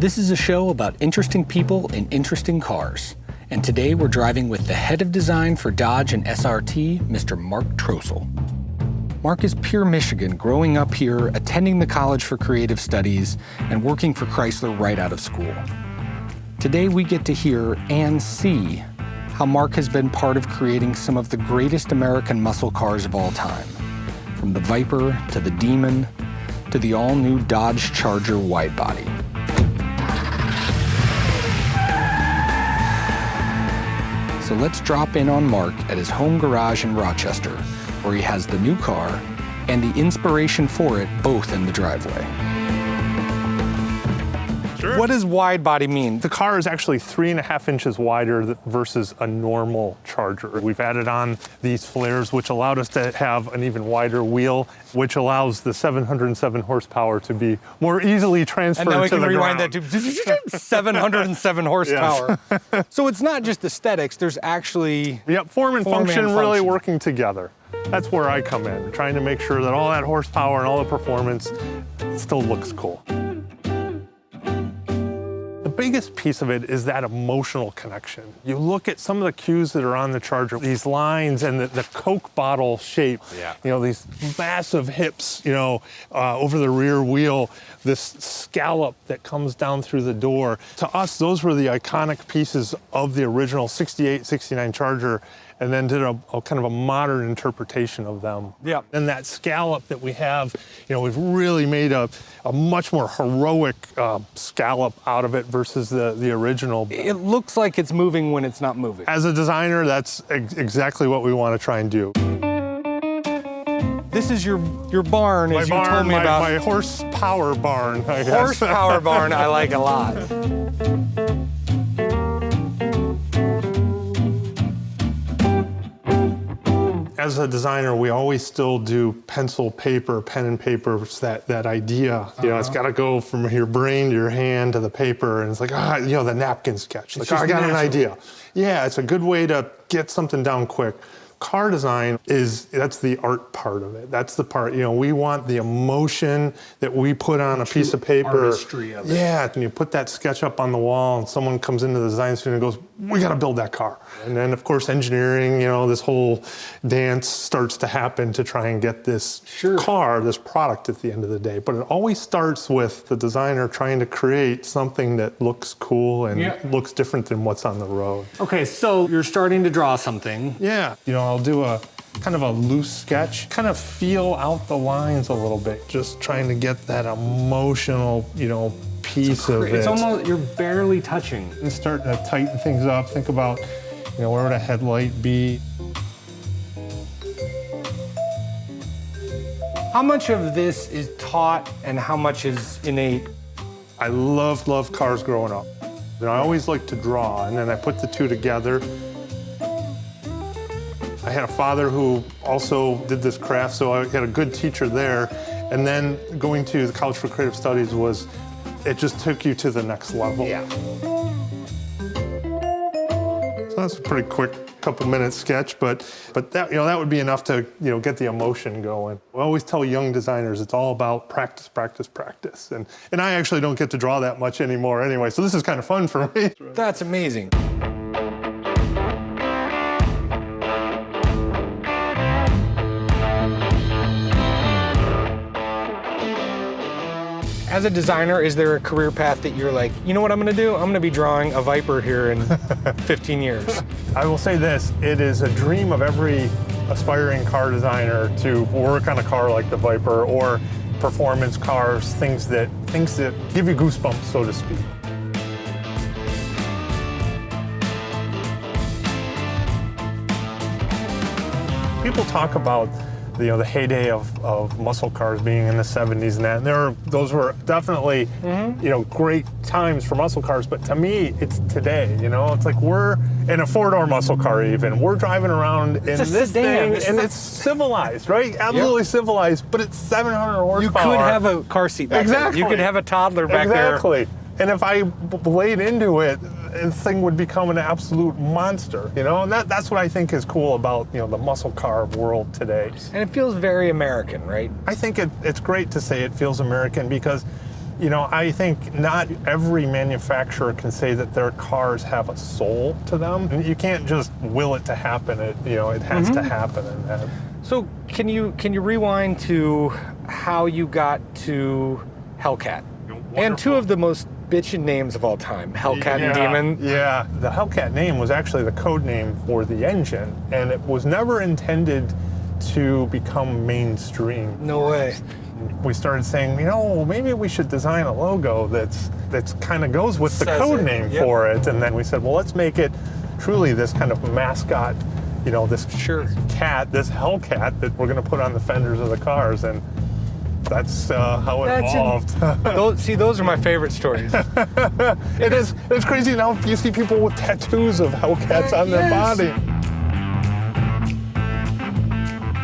This is a show about interesting people in interesting cars. And today we're driving with the head of design for Dodge and SRT, Mr. Mark Trostle. Mark is pure Michigan, growing up here, attending the College for Creative Studies, and working for Chrysler right out of school. Today we get to hear and see how Mark has been part of creating some of the greatest American muscle cars of all time. From the Viper to the Demon to the all-new Dodge Charger Widebody. So let's drop in on Mark at his home garage in Rochester, where he has the new car and the inspiration for it both in the driveway. Sure. What does Widebody mean? The car is actually 3.5 inches wider versus a normal Charger. We've added on these flares, which allowed us to have an even wider wheel, which allows the 707 horsepower to be more easily transferred to the ground. And now we can rewind that to 707 horsepower. Yes. So it's not just aesthetics, there's actually... Yep, form and function really working together. That's where I come in, trying to make sure that all that horsepower and all the performance still looks cool. The biggest piece of it is that emotional connection. You look at some of the cues that are on the Charger, these lines and the Coke bottle shape, you know, these massive hips, you know, over the rear wheel, this scallop that comes down through the door. To us, those were the iconic pieces of the original 68, 69 Charger, and then did a kind of a modern interpretation of them. Yeah. And that scallop that we have, you know, we've really made a much more heroic scallop out of it versus the original. It looks like it's moving when it's not moving. As a designer, that's exactly what we want to try and do. This is your barn, as you told me about. My horsepower barn, I guess. Horsepower barn, I like a lot. As a designer, we always still do pencil, paper, pen and paper. It's that idea. You know, it's got to go from your brain to your hand to the paper. And it's like, you know, the napkin sketch. Like, I got an idea. Yeah, it's a good way to get something down quick. Car design that's the art part of it. That's the part, you know, we want the emotion that we put on a piece of paper. Artistry of it. Yeah, and you put that sketch up on the wall and someone comes into the design studio and goes, we got to build that car. And then, of course, engineering, you know, this whole dance starts to happen to try and get this car, this product at the end of the day. But it always starts with the designer trying to create something that looks cool and looks different than what's on the road. Okay, so you're starting to draw something. Yeah, you know, I'll do a kind of a loose sketch, kind of feel out the lines a little bit, just trying to get that emotional, you know, piece of it. It's almost, you're barely touching. And start to tighten things up. Think about, you know, where would a headlight be? How much of this is taught and how much is innate? I loved cars growing up. And I always liked to draw, and then I put the two together. I had a father who also did this craft, so I had a good teacher there. And then going to the College for Creative Studies it just took you to the next level. Yeah. So that's a pretty quick couple-minute sketch, but that, you know, that would be enough to, you know, get the emotion going. I always tell young designers it's all about practice, practice, practice. And I actually don't get to draw that much anymore anyway, so this is kind of fun for me. That's amazing. As a designer, is there a career path that you're like, you know what I'm gonna do? I'm gonna be drawing a Viper here in 15 years. I will say this, it is a dream of every aspiring car designer to work on a car like the Viper or performance cars, things that give you goosebumps, so to speak. People talk about the heyday of muscle cars being in the 70s and that, and those were definitely, you know, great times for muscle cars, but to me, it's today, you know? It's like we're in a four-door muscle car even. We're driving around in this thing, and it's civilized, right? Absolutely civilized, but it's 700 horsepower. You could have a car seat back there. You could have a toddler back there. Exactly. And if I laid into it, this thing would become an absolute monster, you know? And that's what I think is cool about, you know, the muscle car world today. And it feels very American, right? I think it's great to say it feels American because, You know, I think not every manufacturer can say that their cars have a soul to them. And you can't just will it to happen. It has to happen. And so can you rewind to how you got to Hellcat? And two of the most bitchin' names of all time, Hellcat and Demon. Yeah, the Hellcat name was actually the code name for the engine, and it was never intended to become mainstream. No way. We started saying, maybe we should design a logo that's kind of goes with the code name for it. And then we said, well, let's make it truly this kind of mascot, this cat, this Hellcat that we're going to put on the fenders of the cars. And that's how it evolved. Those are my favorite stories. It's crazy now. You see people with tattoos of Hellcats on their body.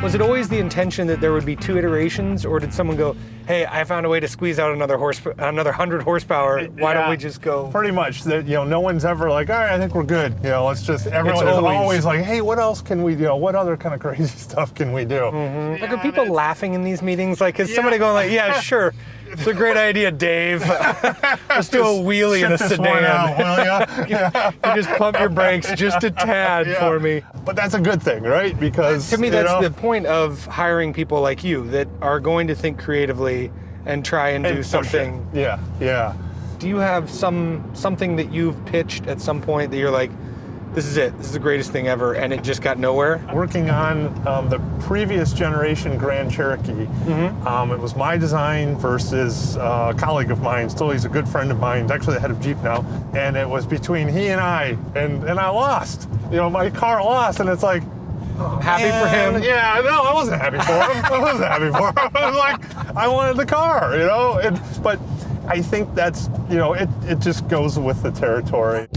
Was it always the intention that there would be 2 iterations, or did someone go, hey, I found a way to squeeze out another 100 horsepower. Why don't we just go? Pretty much. That no one's ever like, all right, I think we're good. Let's just. Everyone is always like, hey, what else can we do? What other kind of crazy stuff can we do? Mm-hmm. Like, are people laughing in these meetings? Like, is somebody going like, yeah, sure. It's a great idea, Dave. Let's do a wheelie in a sedan. Out, will ya? You just pump your brakes just a tad for me. But that's a good thing, right? Because to me, that's the point of hiring people like you that are going to think creatively and try and do something. Yeah. Do you have something that you've pitched at some point that you're like, this is it, this is the greatest thing ever, and it just got nowhere? Working on the previous generation Grand Cherokee, it was my design versus a colleague of mine, still he's a good friend of mine, he's actually the head of Jeep now, and it was between he and I lost. My car lost, and it's like, happy for him? Yeah, no, I wasn't happy for him. I was like, I wanted the car, but I think that's, it just goes with the territory.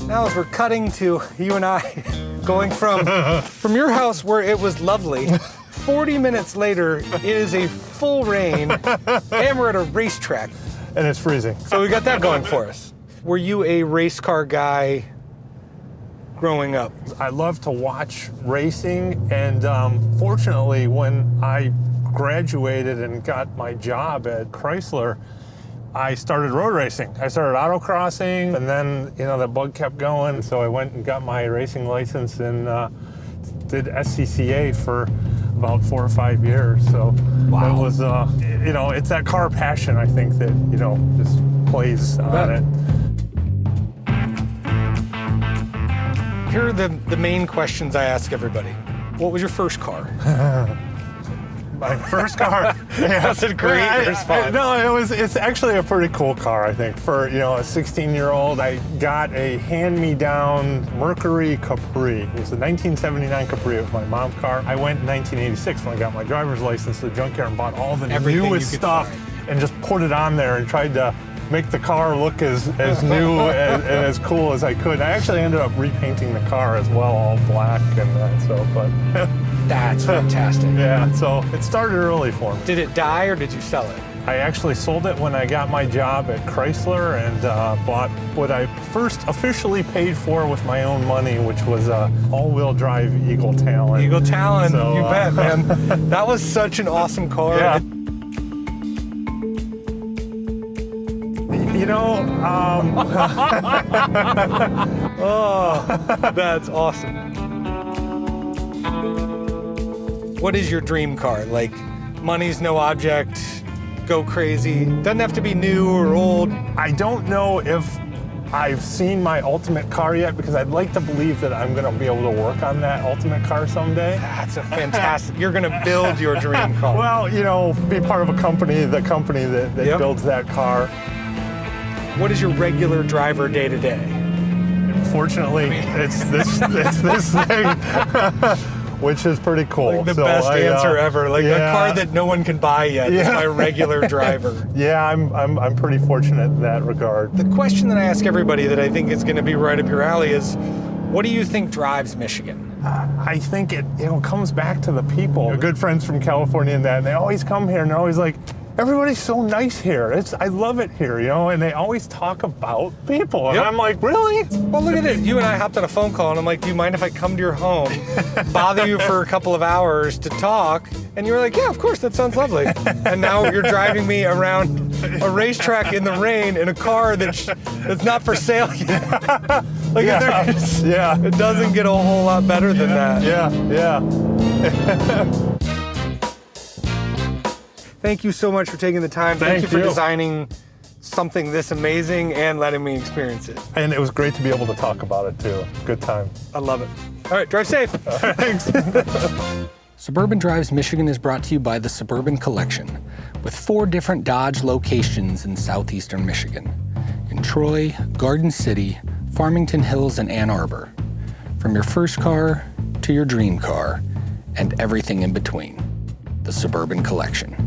Now as we're cutting to you and I going from your house where it was lovely, 40 minutes later, it is a full rain, and we're at a racetrack. And it's freezing. So we got that going for us. Were you a race car guy growing up? I love to watch racing, and fortunately, when I graduated and got my job at Chrysler, I started road racing. I started autocrossing, and then, that bug kept going. So I went and got my racing license and did SCCA for about 4 or 5 years. So it was, it's that car passion, I think, that, just plays on it. Here are the main questions I ask everybody. What was your first car? My first car. That's a great response. No, it's actually a pretty cool car, I think. For, a 16-year-old, I got a hand-me-down Mercury Capri. It was a 1979 Capri. It was my mom's car. I went in 1986 when I got my driver's license to the junkyard and bought all the newest stuff and just put it on there and tried to make the car look as new and as cool as I could. I actually ended up repainting the car as well, all black and that, so, but. That's fantastic. Yeah, so it started early for me. Did it die or did you sell it? I actually sold it when I got my job at Chrysler and bought what I first officially paid for with my own money, which was a all-wheel drive Eagle Talon. Eagle Talon, so, you bet, man. That was such an awesome car. Yeah. Oh, that's awesome. What is your dream car? Like, money's no object, go crazy. Doesn't have to be new or old. I don't know if I've seen my ultimate car yet, because I'd like to believe that I'm going to be able to work on that ultimate car someday. That's a fantastic, you're going to build your dream car. Well, be part of a company, the company that builds that car. What is your regular driver day to day? Fortunately, it's this thing. Which is pretty cool. Like the best answer ever. Like a car that no one can buy yet is my regular driver. Yeah, I'm pretty fortunate in that regard. The question that I ask everybody that I think is going to be right up your alley is, what do you think drives Michigan? I think it comes back to the people. Good friends from California and that, and they always come here and they're always like, everybody's so nice here. I love it here, you know, and they always talk about people. And Yep. I'm like, really? Well, look at it. You and I hopped on a phone call, and I'm like, do you mind if I come to your home, bother you for a couple of hours to talk? And you were like, yeah, of course, that sounds lovely. And now you're driving me around a racetrack in the rain in a car that's not for sale yet. Like, Yeah. it doesn't get a whole lot better than that. Yeah. Thank you so much for taking the time. Thank you for designing something this amazing and letting me experience it. And it was great to be able to talk about it too. Good time. I love it. All right, drive safe. Thanks. Suburban Drives Michigan is brought to you by the Suburban Collection, with 4 different Dodge locations in southeastern Michigan, in Troy, Garden City, Farmington Hills, and Ann Arbor. From your first car to your dream car, and everything in between. The Suburban Collection.